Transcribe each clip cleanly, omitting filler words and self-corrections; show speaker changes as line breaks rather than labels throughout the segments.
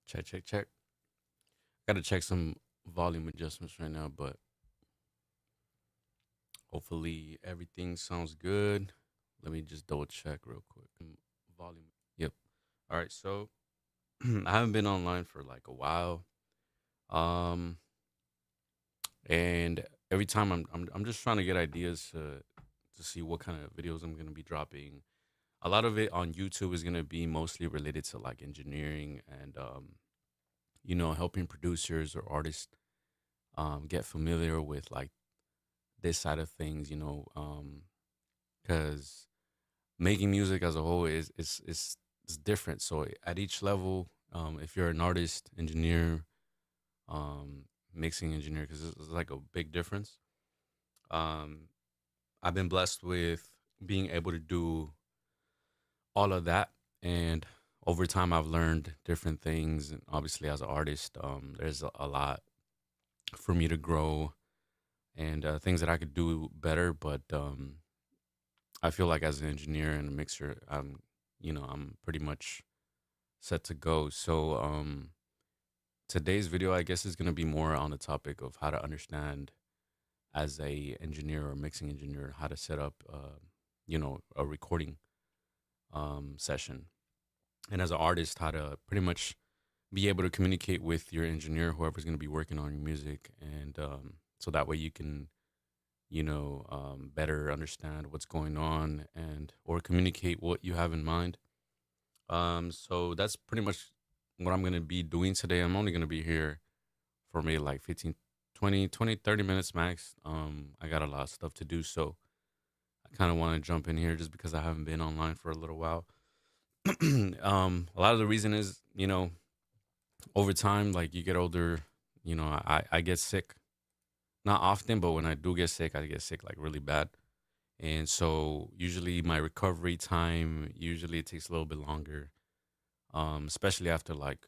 Check, check, check. Gotta check some volume adjustments right now, but hopefully everything sounds good. Let me just double check real quick. Volume. Yep. All right. So I haven't been online for like a while. Um, and every time I'm just trying to get ideas to see what kind of videos I'm gonna be dropping. A lot of it on YouTube is gonna be mostly related to like engineering and helping producers or artists get familiar with like this side of things, because making music as a whole is different. So at each level, if you're an artist, engineer, um, mixing engineer, because it's like a big difference. Um, I've been blessed with being able to do all of that, and over time, I've learned different things. And obviously, as an artist, there's a lot for me to grow and things that I could do better, but I feel like as an engineer and a mixer, I'm pretty much set to go. So today's video, I guess, is gonna be more on the topic of how to understand as a engineer or mixing engineer how to set up, a recording session, and as an artist, how to pretty much be able to communicate with your engineer, whoever's gonna be working on your music, and so that way you can better understand what's going on and or communicate what you have in mind. So that's pretty much what I'm going to be doing today. I'm only going to be here for maybe like 15, 30 minutes max. I got a lot of stuff to do. So I kind of want to jump in here just because I haven't been online for a little while. A lot of the reason is, over time, like you get older, I get sick. Not often, but when I do get sick, I get sick like really bad. And so usually my recovery time usually it takes a little bit longer, especially after like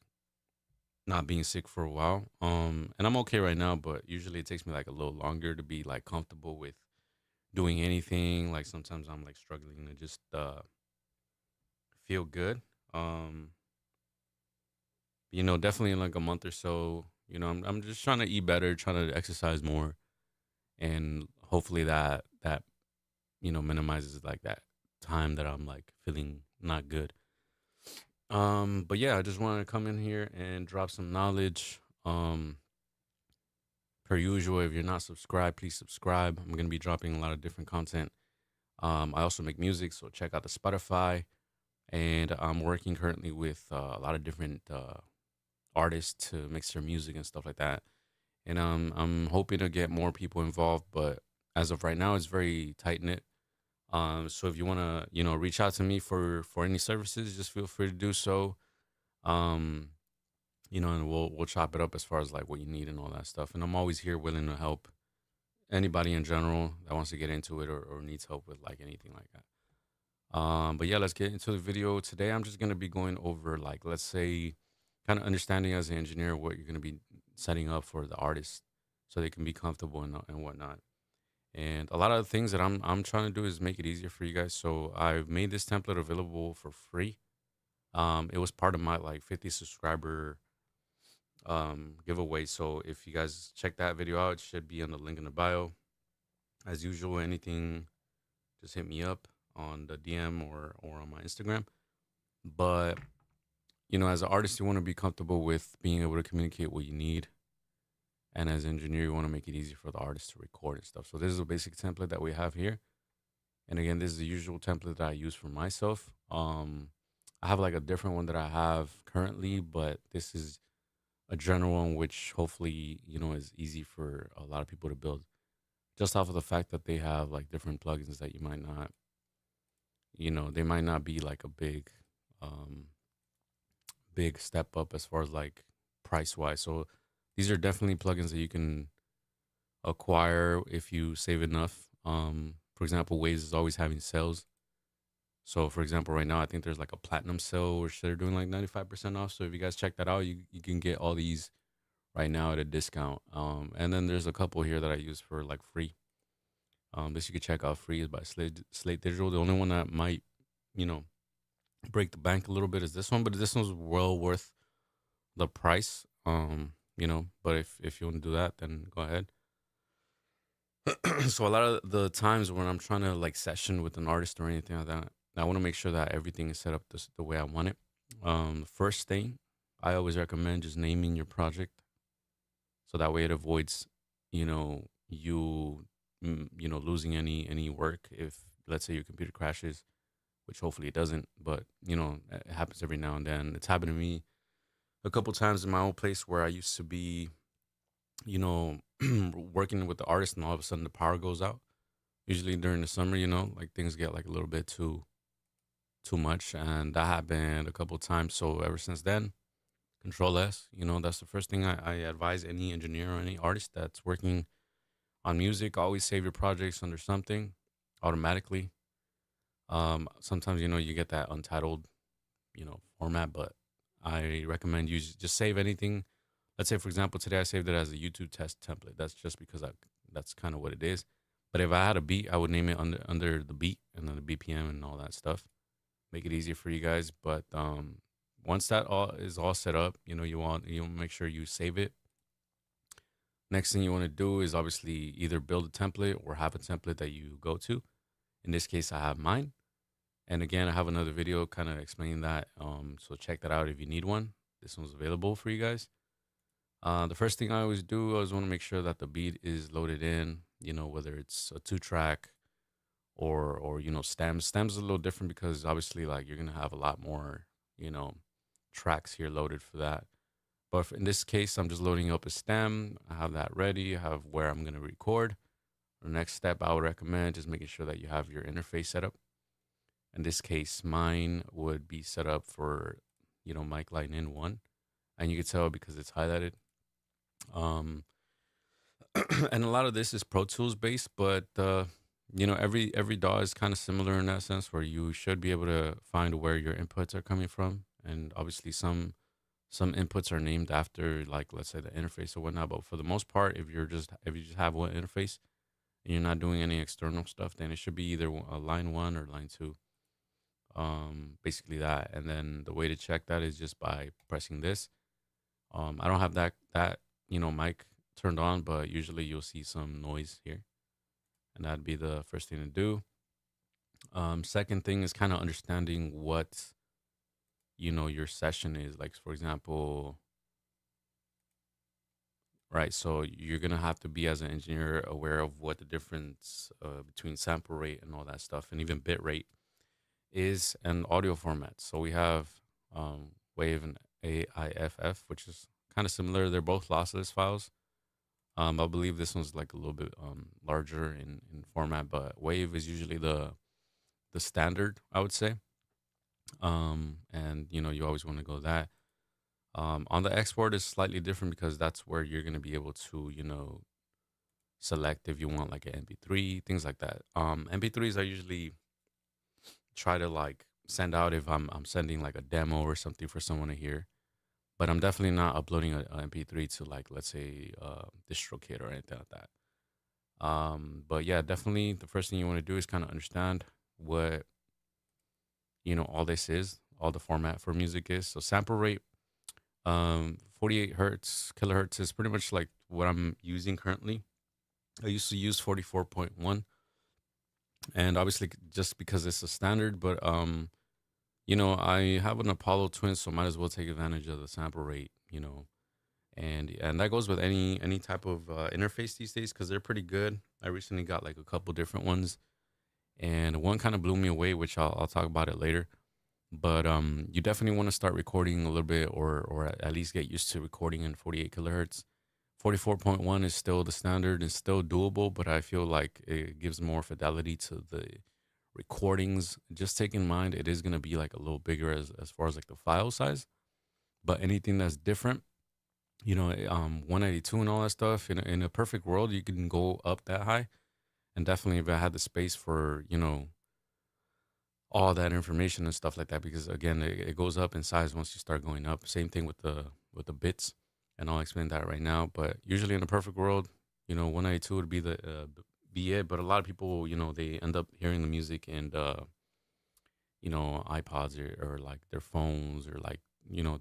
not being sick for a while. And I'm okay right now, but usually it takes me like a little longer to be like comfortable with doing anything. Like sometimes I'm like struggling to just feel good. Um, definitely in like a month or so, I'm just trying to eat better, trying to exercise more, and hopefully that minimizes like that time that I'm like feeling not good. But yeah, I just wanted to come in here and drop some knowledge. Per usual, if you're not subscribed, please subscribe. I'm gonna be dropping a lot of different content. I also make music, so check out the Spotify. And I'm working currently with a lot of different artists to mix their music and stuff like that. And I'm hoping to get more people involved, but as of right now, it's very tight knit. So if you want to, reach out to me for any services, just feel free to do so. Um, and we'll chop it up as far as like what you need and all that stuff. And I'm always here willing to help anybody in general that wants to get into it or needs help with like anything like that. But yeah, let's get into the video. Today I'm just gonna be going over like let's say kind of understanding as an engineer what you're gonna be setting up for the artist so they can be comfortable and whatnot. And a lot of the things that I'm trying to do is make it easier for you guys. So I've made this template available for free. It was part of my like 50 subscriber giveaway. So if you guys check that video out, it should be on the link in the bio. As usual, anything, just hit me up on the DM or on my Instagram. But as an artist, you want to be comfortable with being able to communicate what you need, and as an engineer, you want to make it easy for the artist to record and stuff. So this is a basic template that we have here. And again, this is the usual template that I use for myself. I have like a different one that I have currently, but this is a general one which hopefully is easy for a lot of people to build, just off of the fact that they have like different plugins that you might not, they might not be like a um, big step up as far as like price wise. So these are definitely plugins that you can acquire if you save enough. For example, Waves is always having sales. So for example, right now I think there's like a platinum sale where they're doing like 95% off. So if you guys check that out, you can get all these right now at a discount. And then there's a couple here that I use for like free. This you can check out free is by Slate Digital. The only one that might, you know, break the bank a little bit is this one, but this one's well worth the price. But if you want to do that, then go ahead. So a lot of the times when I'm trying to like session with an artist or anything like that, I want to make sure that everything is set up the way I want it. The first thing I always recommend just naming your project, so that way it avoids, losing any work if, let's say, your computer crashes, which hopefully it doesn't, but it happens every now and then. It's happened to me a couple times in my old place where I used to be, you know, working with the artist, and all of a sudden the power goes out. Usually during the summer, like things get like a little bit too much, and that happened a couple times. So ever since then, Control S. That's the first thing I advise any engineer or any artist that's working on music. Always save your projects under something automatically. Sometimes you get that untitled format, but I recommend you just save anything. Let's say, for example, today I saved it as a YouTube test template. That's just because that's kind of what it is. But if I had a beat, I would name it under the beat and then the BPM and all that stuff. Make it easier for you guys. But once that all is all set up, you make sure you save it. Next thing you want to do is obviously either build a template or have a template that you go to. In this case, I have mine. And again, I have another video kind of explaining that. So check that out if you need one. This one's available for you guys. The first thing I always do, I always want to make sure that the beat is loaded in. Whether it's a 2 track or stems. Stems is a little different because obviously, like, you're gonna have a lot more you know tracks here loaded for that. But in this case, I'm just loading up a stem. I have that ready. I have where I'm gonna record. The next step I would recommend is making sure that you have your interface set up. In this case, mine would be set up for mic line in one, and you can tell because it's highlighted. Um, and a lot of this is Pro Tools based, but every DAW is kind of similar in that sense, where you should be able to find where your inputs are coming from, and obviously some inputs are named after, like, let's say, the interface or whatnot. But for the most part, if you just have one interface and you're not doing any external stuff, then it should be either a line one or line two. Basically that, and then the way to check that is just by pressing this. I don't have that mic turned on, but usually you'll see some noise here, and that'd be the first thing to do. Second thing is kind of understanding what your session is. Like, for example, right? So you're gonna have to be, as an engineer, aware of what the difference between sample rate and all that stuff, and even bit rate is, and audio formats. So we have Wave and AIFF, which is kind of similar. They're both lossless files. I believe this one's like a little bit larger in format, but Wave is usually the standard, I would say. And you always want to go that. On the export is slightly different because that's where you're gonna be able to select if you want like an MP3, things like that. MP3s I usually try to like send out if I'm sending like a demo or something for someone to hear. But I'm definitely not uploading a MP3 to, like, let's say, DistroKid or anything like that. But yeah, definitely the first thing you want to do is kind of understand what all this is, all the format for music is. So sample rate, 48 hertz kilohertz is pretty much like what I'm using currently. I used to use 44.1, and obviously just because it's a standard, but I have an Apollo twin, so might as well take advantage of the sample rate, and that goes with any type of interface these days because they're pretty good. I recently got like a couple different ones, and one kind of blew me away, which I'll talk about it later. But you definitely want to start recording a little bit, or at least get used to recording in 48 kilohertz. 44.1 is still the standard and still doable, but I feel like it gives more fidelity to the recordings. Just take in mind it is going to be like a little bigger as far as like the file size, but anything that's different, 192 and all that stuff, in a perfect world you can go up that high. And definitely if I had the space for all that information and stuff like that, because again it goes up in size once you start going up. Same thing with the bits, and I'll explain that right now. But usually in a perfect world, 192 would be be it. But a lot of people, they end up hearing the music and iPods, or like their phones, or like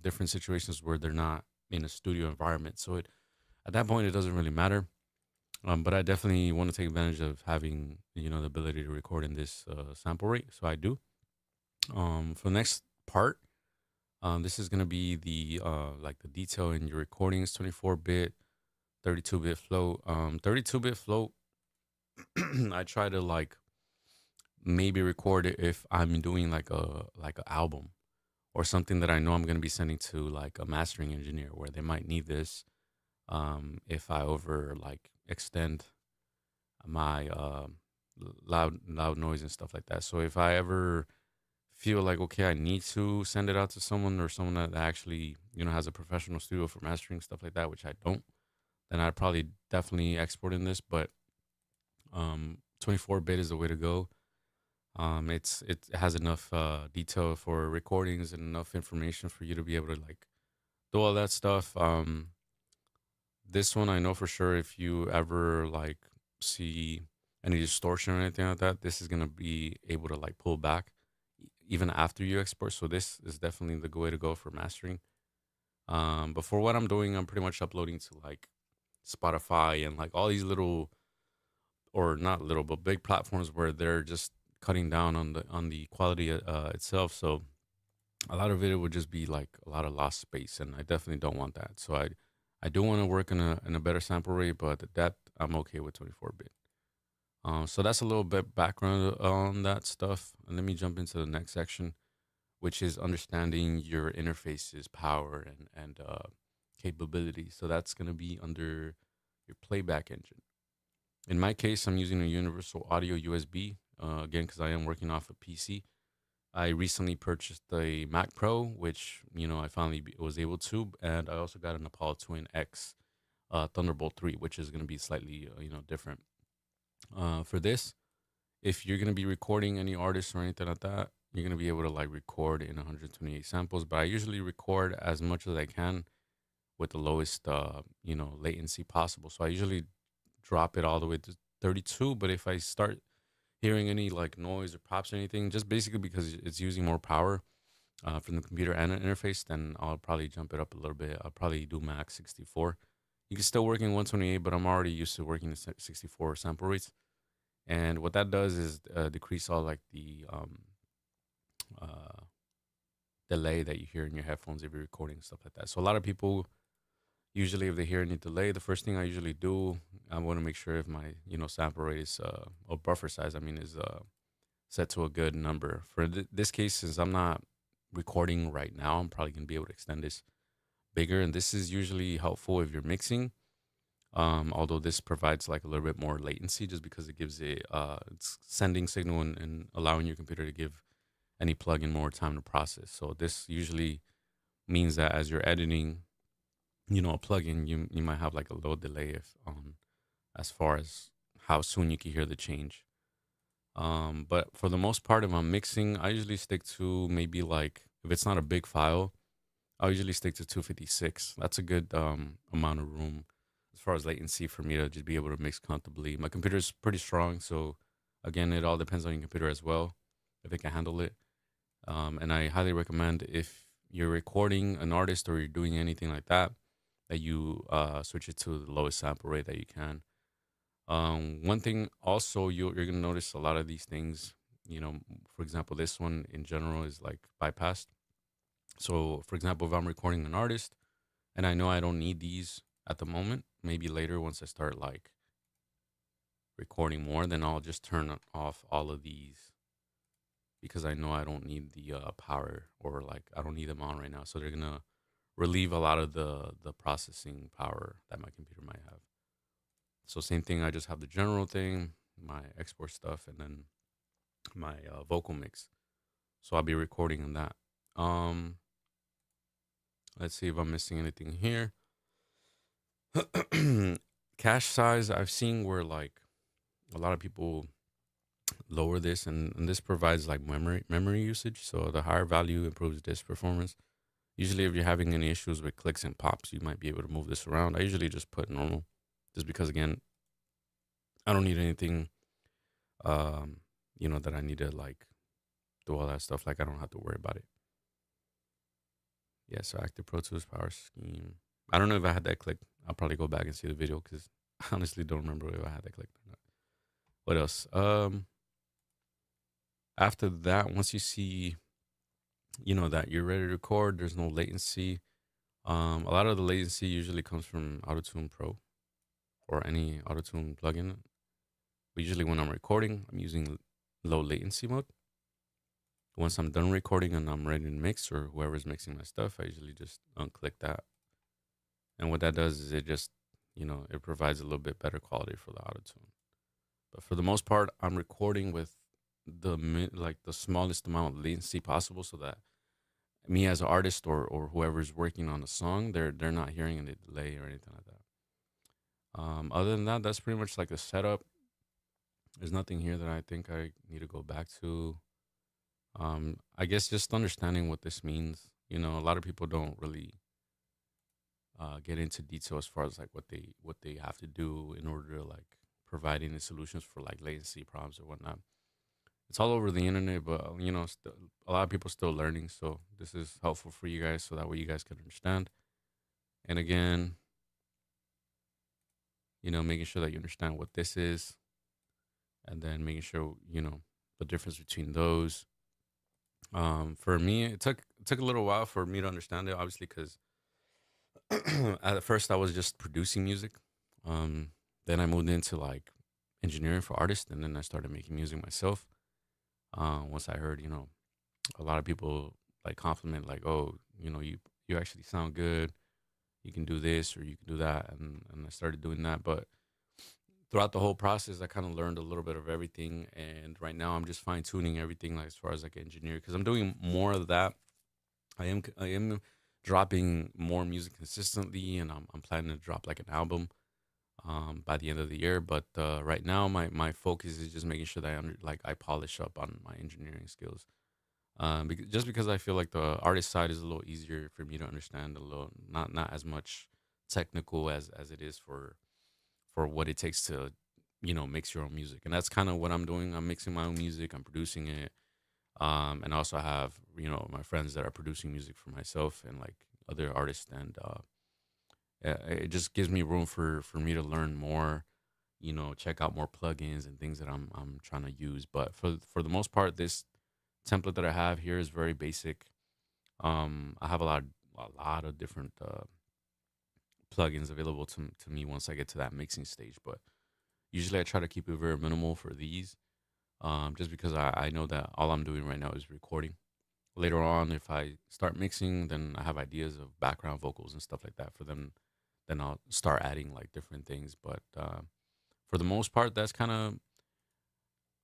different situations where they're not in a studio environment. So it at that point it doesn't really matter. But I definitely want to take advantage of having the ability to record in this sample rate. So I do. For the next part, this is gonna be the like the detail in your recordings, 24-bit, 32-bit float. 32-bit float, I try to like maybe record it if I'm doing like an album or something that I know I'm gonna be sending to like a mastering engineer where they might need this. If I over like extend my loud noise and stuff like that. So if I ever feel like okay, I need to send it out to someone or someone that actually has a professional studio for mastering stuff like that, which I don't, then I'd probably definitely export in this. But 24-bit is the way to go. It has enough detail for recordings and enough information for you to be able to like do all that stuff. This one I know for sure. If you ever like see any distortion or anything like that, this is gonna be able to like pull back even after you export. So this is definitely the way to go for mastering. But for what I'm doing, I'm pretty much uploading to like Spotify and like all these little, or not little but big platforms where they're just cutting down on the quality itself. So a lot of it would just be like a lot of lost space, and I definitely don't want that. So I do want to work in a better sample rate, but that I'm okay with 24-bit. So that's a little bit background on that stuff, and let me jump into the next section, which is understanding your interface's power and capabilities. So that's gonna be under your playback engine. In my case, I'm using a Universal Audio USB, again, because I am working off a PC. I recently purchased the Mac Pro, which I finally was able to, and I also got an Apollo Twin X Thunderbolt 3, which is going to be slightly different. For this, if you're going to be recording any artists or anything like that, you're going to be able to like record in 128 samples. But I usually record as much as I can with the lowest latency possible. So I usually drop it all the way to 32. But if I start hearing any like noise or pops or anything, just basically because it's using more power from the computer and an interface, then I'll probably jump it up a little bit. I'll probably do max 64. You can still work in 128, but I'm already used to working at 64 sample rates. And what that does is decrease all like the uh, delay that you hear in your headphones if you're recording and stuff like that. So a lot of people usually, if they hear any delay, the first thing I usually do, I want to make sure if my sample rate is or buffer size, I mean, is set to a good number. For this case, since I'm not recording right now, I'm probably gonna be able to extend this bigger, and this is usually helpful if you're mixing. Although this provides like a little bit more latency, just because it gives it's sending signal and allowing your computer to give any plugin more time to process. So this usually means that as you're editing, a plugin, you might have like a low delay if as far as how soon you can hear the change. But for the most part, if I'm mixing, I usually stick to maybe like if it's not a big file, I'll usually stick to 256. That's a good amount of room as far as latency for me to just be able to mix comfortably. My computer is pretty strong, so again, it all depends on your computer as well if it can handle it. And I highly recommend if you're recording an artist or you're doing anything like that, that you switch it to the lowest sample rate that you can. One thing also you're gonna notice a lot of these things. For example, this one in general is like bypassed. So, for example, if I'm recording an artist and I know I don't need these at the moment, maybe later once I start like recording more, then I'll just turn off all of these because I know I don't need the power, or like I don't need them on right now. So they're gonna relieve a lot of the processing power that my computer might have. So same thing, I just have the general thing, my export stuff, and then my vocal mix. So I'll be recording on that. Um, let's see if I'm missing anything here. Cache size, I've seen where like a lot of people lower this, and this provides like memory usage. So the higher value improves disk performance. Usually, if you're having any issues with clicks and pops, you might be able to move this around. I usually just put normal, just because again, I don't need anything, that I need to like do all that stuff. Like I don't have to worry about it. Yeah, so Active Pro Tools Power Scheme. I don't know if I had that clicked. I'll probably go back and see the video because I honestly don't remember if I had that clicked or not. What else? After that, once you see, that you're ready to record, there's no latency. A lot of the latency usually comes from AutoTune Pro or any AutoTune plugin. But usually when I'm recording, I'm using low latency mode. Once I'm done recording and I'm ready to mix, or whoever's mixing my stuff, I usually just unclick that. And what that does is it just, it provides a little bit better quality for the AutoTune. But for the most part, I'm recording with the smallest amount of latency possible, so that me as an artist or whoever's working on the song, they're not hearing any delay or anything like that. Other than that, that's pretty much like the setup. There's nothing here that I think I need to go back to. I guess just understanding what this means. A lot of people don't really get into detail as far as like what they have to do in order to like provide any solutions for like latency problems or whatnot. It's all over the internet, but a lot of people still learning. So this is helpful for you guys, so that way you guys can understand. And again, making sure that you understand what this is, and then making sure the difference between those. For me, it took a little while for me to understand it, obviously, because at first I was just producing music. Then I moved into like engineering for artists, and then I started making music myself. Once I heard, a lot of people like compliment, like, oh, you actually sound good. You can do this or you can do that, and I started doing that. But throughout the whole process, I kind of learned a little bit of everything, and right now I'm just fine tuning everything, like as far as like engineer, because I'm doing more of that. I am dropping more music consistently, and I'm planning to drop like an album by the end of the year. But right now, my focus is just making sure that I polish up on my engineering skills. Just because I feel like the artist side is a little easier for me to understand, a little not as much technical as it is for what it takes to mix your own music. And that's kind of what I'm doing. I'm mixing my own music. I'm producing it. And also I have my friends that are producing music for myself and like other artists, and it just gives me room for me to learn more, check out more plugins and things that I'm trying to use. But for the most part, this template that I have here is very basic. I have a lot of different plugins available to me once I get to that mixing stage. But usually I try to keep it very minimal for these, just because I know that all I'm doing right now is recording. Later on, if I start mixing, then I have ideas of background vocals and stuff like that for them. Then I'll start adding like different things. But for the most part, that's kind of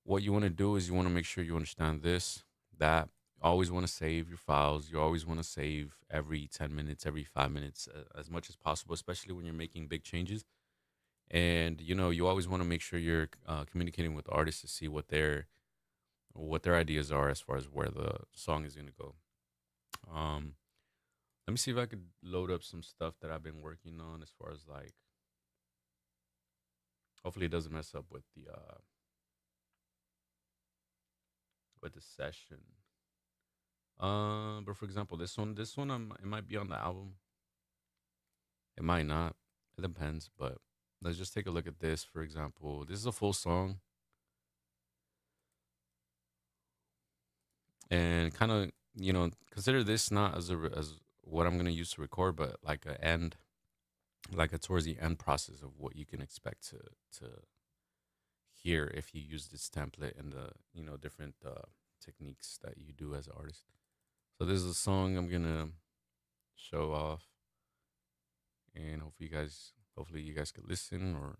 what you want to do. Is you want to make sure you understand this, that. Always want to save your files. You always want to save every 10 minutes, every 5 minutes, as much as possible, especially when you're making big changes. And you always want to make sure you're communicating with the artists to see what their ideas are as far as where the song is going to go. um Let me see if I could load up some stuff that I've been working on, as far as like, hopefully it doesn't mess up with the session. But for example, this one, it might be on the album, it might not, it depends. But let's just take a look at this. For example, this is a full song, and kind of consider this not as what I'm gonna use to record, but like a end, like a towards the end process of what you can expect to hear if you use this template and the different techniques that you do as an artist. So this is a song I'm gonna show off, and hopefully you guys could listen, or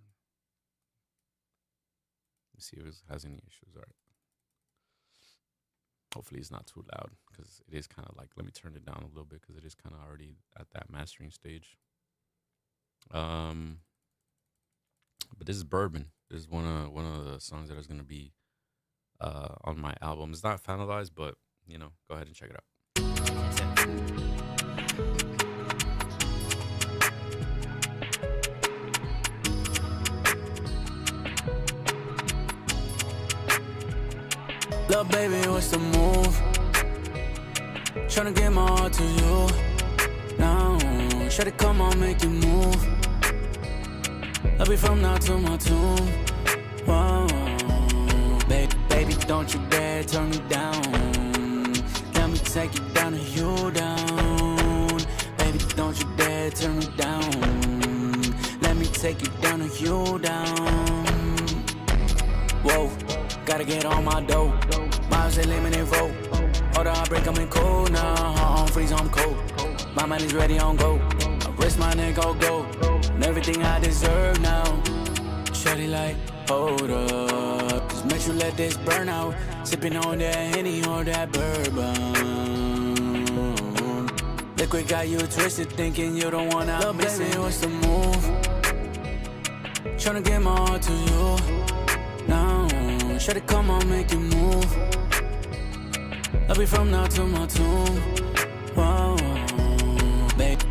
see if it has any issues. All right. Hopefully it's not too loud, because it is kind of like, let me turn it down a little bit, because it is kind of already at that mastering stage. Um, but this is Bourbon. This is one of the songs that is gonna be on my album. It's not finalized, but go ahead and check it out. Love baby, what's the move? Tryna get my heart to you.
Shawty, come on, make you move. I'll be from now to my tomb. Whoa, baby, don't you dare turn me down. Let me take you down to you down. Baby, don't you dare turn me down. Let me take you down to you down. Whoa, gotta get on my dough. Miles eliminate vote. Order I break, I'm in cold now. I'm freeze, I'm cold. My mind is ready on go. I risk my neck, go. And everything I deserve now. Shawty like, hold up. Just make sure let this burn out. Sipping on that Henny or that bourbon. Liquid got you twisted, thinking you don't wanna love, miss baby, it. What's the move? Tryna get my heart to you. Now, shawty, come on, make you move. I'll be from now to my tomb. Whoa,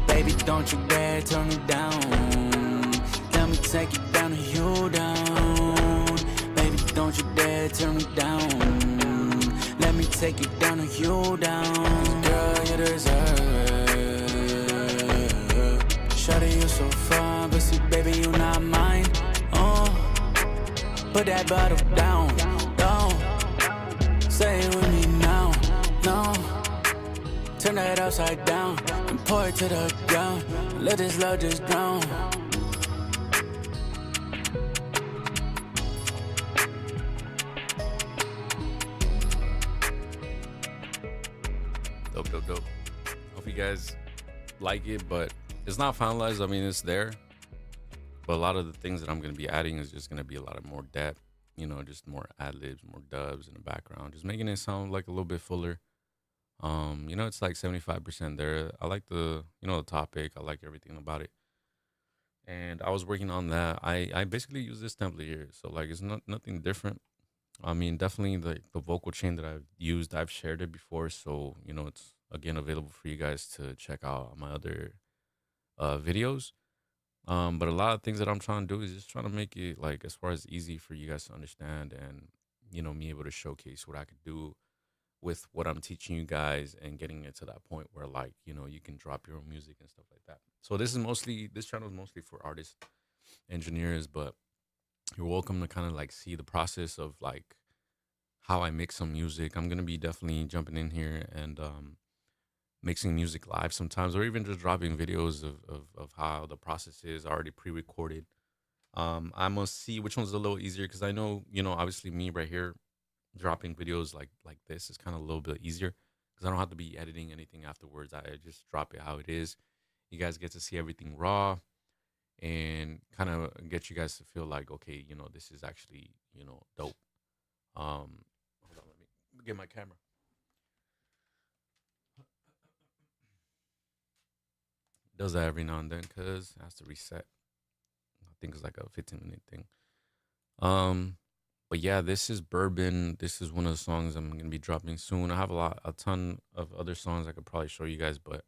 baby, don't you dare turn me down. Let me take you down to you down. Baby, don't you dare turn me down. Let me take you down to you down. Girl, you deserve it. Shawty, you so fine, but see, baby, you not mine. Put that bottle down. Say it with me now, no. Turn that upside down and pour it to the ground. Let this love just drown.
Dope. Hope you guys like it, but it's not finalized. I mean, it's there. But a lot of the things that I'm going to be adding is just going to be a lot of more depth, just more ad-libs, more dubs in the background, just making it sound like a little bit fuller. It's like 75% there. I like the topic. I like everything about it. And I was working on that. I basically use this template here. So like, it's nothing different. I mean, definitely the vocal chain that I've used, I've shared it before. So, it's again available for you guys to check out on my other videos. But a lot of things that I'm trying to do is just trying to make it like as far as easy for you guys to understand and me able to showcase what I could do with what I'm teaching you guys and getting it to that point where like, you can drop your own music and stuff like that. So this channel is mostly for artists, engineers, but you're welcome to kind of like see the process of like how I mix some music. I'm gonna be definitely jumping in here and mixing music live sometimes, or even just dropping videos of how the process is already pre-recorded. I'm gonna see which one's a little easier because I know, obviously me right here dropping videos like this is kind of a little bit easier because I don't have to be editing anything afterwards. I just drop it how it is. You guys get to see everything raw and kind of get you guys to feel like, okay, this is actually, dope. Hold on, let me get my camera. Does that every now and then because it has to reset. I think it's like a 15-minute thing. But yeah, this is Bourbon. This is one of the songs I'm gonna be dropping soon. I have a ton of other songs I could probably show you guys, but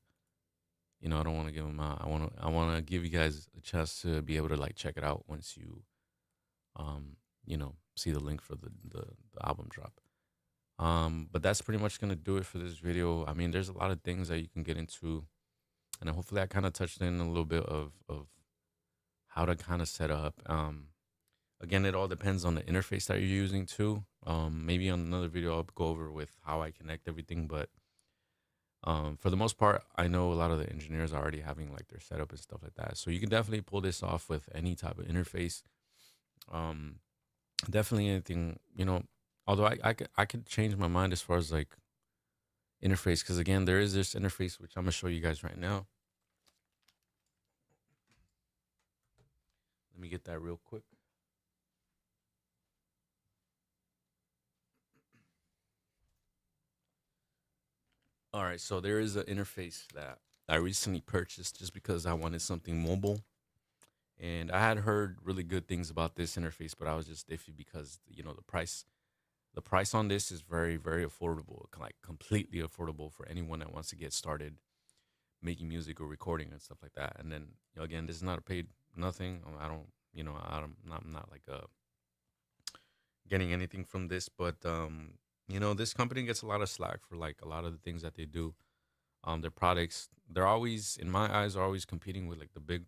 I don't want to give them out. I want to give you guys a chance to be able to like check it out once you, see the link for the album drop. But that's pretty much gonna do it for this video. I mean, there's a lot of things that you can get into, and hopefully I kind of touched in a little bit of how to kind of set up. Again, it all depends on the interface that you're using too. Maybe on another video I'll go over with how I connect everything, but for the most part, I know a lot of the engineers are already having like their setup and stuff like that. So you can definitely pull this off with any type of interface. Definitely anything, although I could change my mind as far as like interface, because again, there is this interface which I'm gonna show you guys right now. Let me get that real quick. All right, so there is an interface that I recently purchased just because I wanted something mobile. And I had heard really good things about this interface, but I was just iffy because, the price on this is very, very affordable, like completely affordable for anyone that wants to get started making music or recording and stuff like that. And then, again, this is not a paid nothing. I don't, I'm not like getting anything from this, but this company gets a lot of slack for like a lot of the things that they do. Their products, they're always, in my eyes, are always competing with like the big,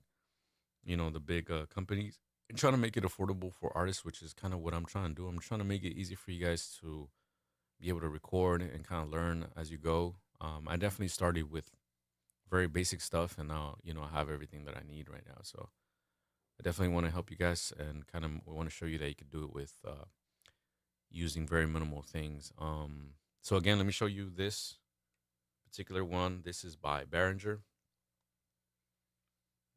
the big companies, and trying to make it affordable for artists, which is kind of what I'm trying to do. I'm trying to make it easy for you guys to be able to record and kind of learn as you go. I definitely started with very basic stuff, and now I have everything that I need right now. So I definitely want to help you guys, and kind of want to show you that you could do it with using very minimal things. So again, let me show you this particular one. This is by Behringer,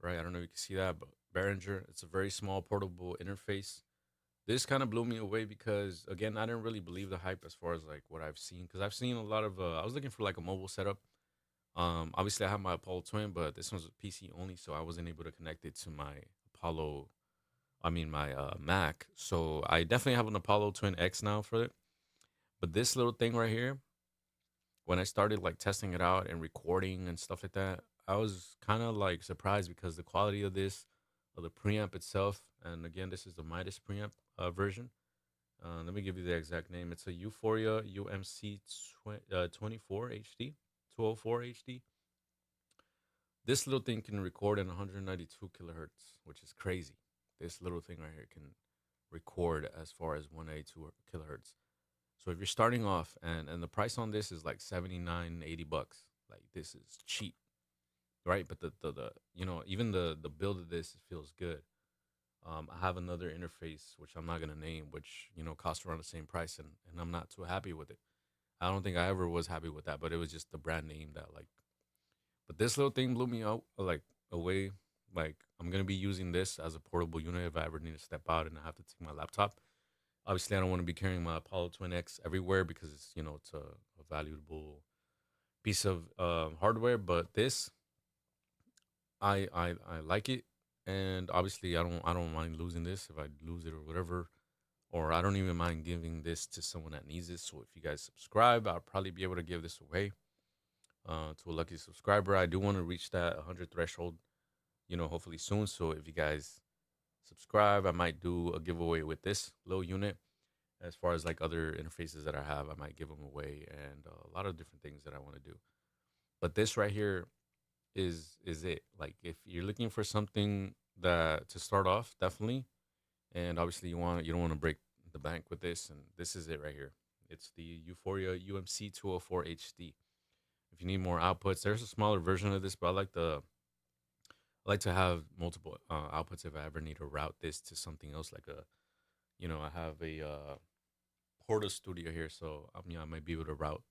right? I don't know if you can see that, but Behringer. It's a very small portable interface. This kind of blew me away because again, I didn't really believe the hype as far as like what I've seen, because I've seen a lot of. I was looking for like a mobile setup. Obviously I have my Apollo Twin, but this one's PC only, so I wasn't able to connect it to my Apollo. I mean my Mac. So I definitely have an Apollo Twin X now for it. But this little thing right here, when I started like testing it out and recording and stuff like that, I was kind of like surprised because the quality of this, of the preamp itself, and again, this is the Midas preamp version. Let me give you the exact name. It's a Euphoria UMC 24 HD, 204 HD. This little thing can record in 192 kilohertz, which is crazy. This little thing right here can record as far as 182 kilohertz. So if you're starting off, and the price on this is like 79, 80 bucks, like this is cheap, right? But the even the build of this feels good. I have another interface which I'm not gonna name, which costs around the same price, and I'm not too happy with it. I don't think I ever was happy with that, but it was just the brand name that like. But this little thing blew me out like away. Like I'm gonna be using this as a portable unit if I ever need to step out and I have to take my laptop. Obviously, I don't want to be carrying my Apollo Twin X everywhere because it's a valuable piece of hardware. But this, I like it, and obviously, I don't mind losing this if I lose it or whatever, or I don't even mind giving this to someone that needs it. So if you guys subscribe, I'll probably be able to give this away to a lucky subscriber. I do want to reach that 100 threshold, hopefully soon. So if you guys subscribe, I might do a giveaway with this little unit. As far as like other interfaces that I have, I might give them away, and a lot of different things that I want to do. But this right here is it. Like if you're looking for something that to start off, definitely, and obviously you don't want to break the bank with this, and this is it right here. It's the Euphoria UMC 204 HD. If you need more outputs, there's a smaller version of this, but I like to have multiple outputs if I ever need to route this to something else, like I have a Porta Studio here, so I might be able to route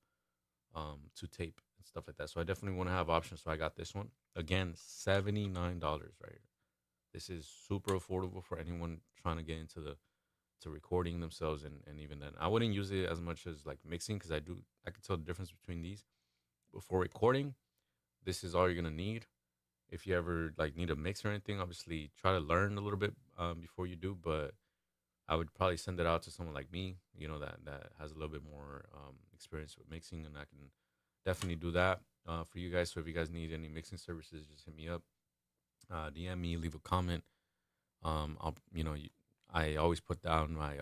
to tape and stuff like that. So I definitely want to have options. So I got this one again, $79 right here. This is super affordable for anyone trying to get into the to recording themselves, and even then, I wouldn't use it as much as like mixing because I can tell the difference between these. But for recording, this is all you're gonna need. If you ever like need a mix or anything, obviously try to learn a little bit before you do. But I would probably send it out to someone like me, that has a little bit more experience with mixing, and I can definitely do that for you guys. So if you guys need any mixing services, just hit me up, DM me, leave a comment. I always put down my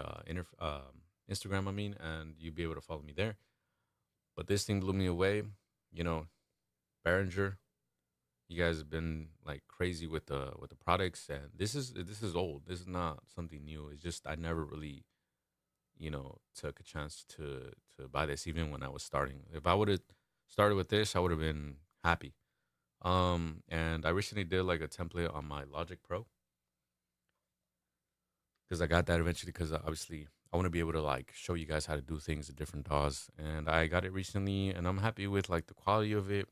Instagram, and you'll be able to follow me there. But this thing blew me away. Behringer, you guys have been like crazy with the products, and this is old. This is not something new. It's just I never really took a chance to buy this even when I was starting. If I would have started with this, I would have been happy. And I recently did like a template on my Logic Pro because I got that eventually because obviously I want to be able to like show you guys how to do things in different DAWs, and I got it recently, and I'm happy with like the quality of it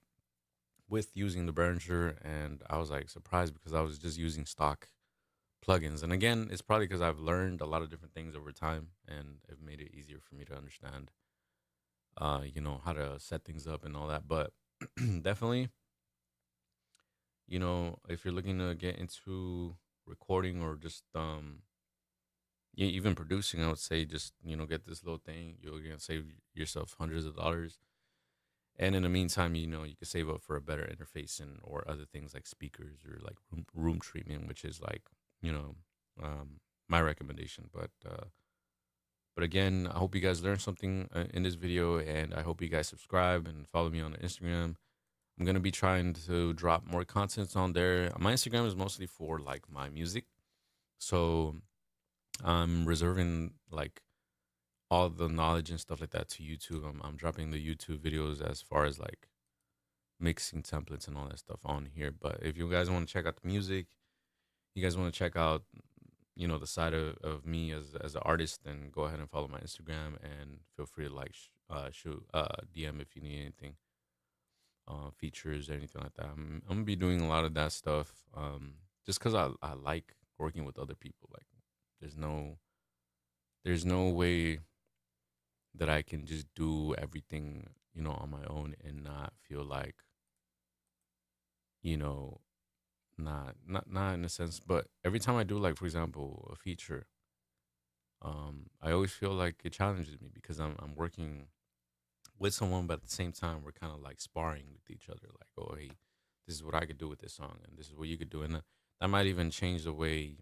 with using the Behringer, and I was like surprised because I was just using stock plugins. And again, it's probably because I've learned a lot of different things over time, and it made it easier for me to understand, how to set things up and all that. But definitely, if you're looking to get into recording or just yeah, even producing, I would say just get this little thing. You're gonna save yourself hundreds of dollars, and in the meantime, you can save up for a better interface and or other things like speakers or like room treatment, which is like you know my recommendation. But again, I hope you guys learned something in this video, and I hope you guys subscribe and follow me on Instagram. I'm gonna be trying to drop more content on there. My Instagram is mostly for like my music, so I'm reserving like all the knowledge and stuff like that to YouTube. I'm dropping the YouTube videos as far as like mixing templates and all that stuff on here. But if you guys want to check out the music, you guys want to check out, you know, the side of me as an artist, then go ahead and follow my Instagram and feel free to like shoot DM if you need anything, features or anything like that. I'm gonna be doing a lot of that stuff, just because I like working with other people. Like, there's no there's no way that I can just do everything, you know, on my own and not feel like, you know, not in a sense, but every time I do, like, for example, a feature, I always feel like it challenges me because I'm working with someone, but at the same time we're kind of like sparring with each other, like, oh, hey, this is what I could do with this song, and this is what you could do, and that might even change the way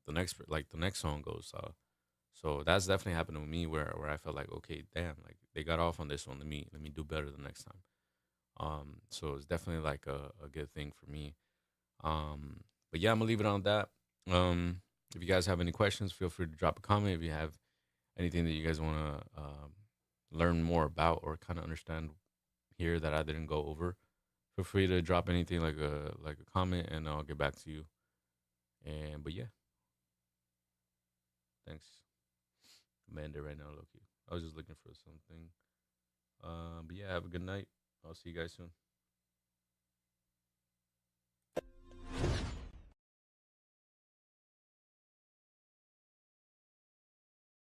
the next song goes. So that's definitely happened to me where I felt like, okay, damn, like they got off on this one. Let me do better the next time. So it's definitely like a good thing for me. But yeah, I'm gonna leave it on that. If you guys have any questions, feel free to drop a comment. If you have anything that you guys want to learn more about or kind of understand here that I didn't go over, feel free to drop anything like a comment, and I'll get back to you. And but yeah, thanks. Amanda right now, Loki. I was just looking for something. But yeah, have a good night. I'll see you guys soon.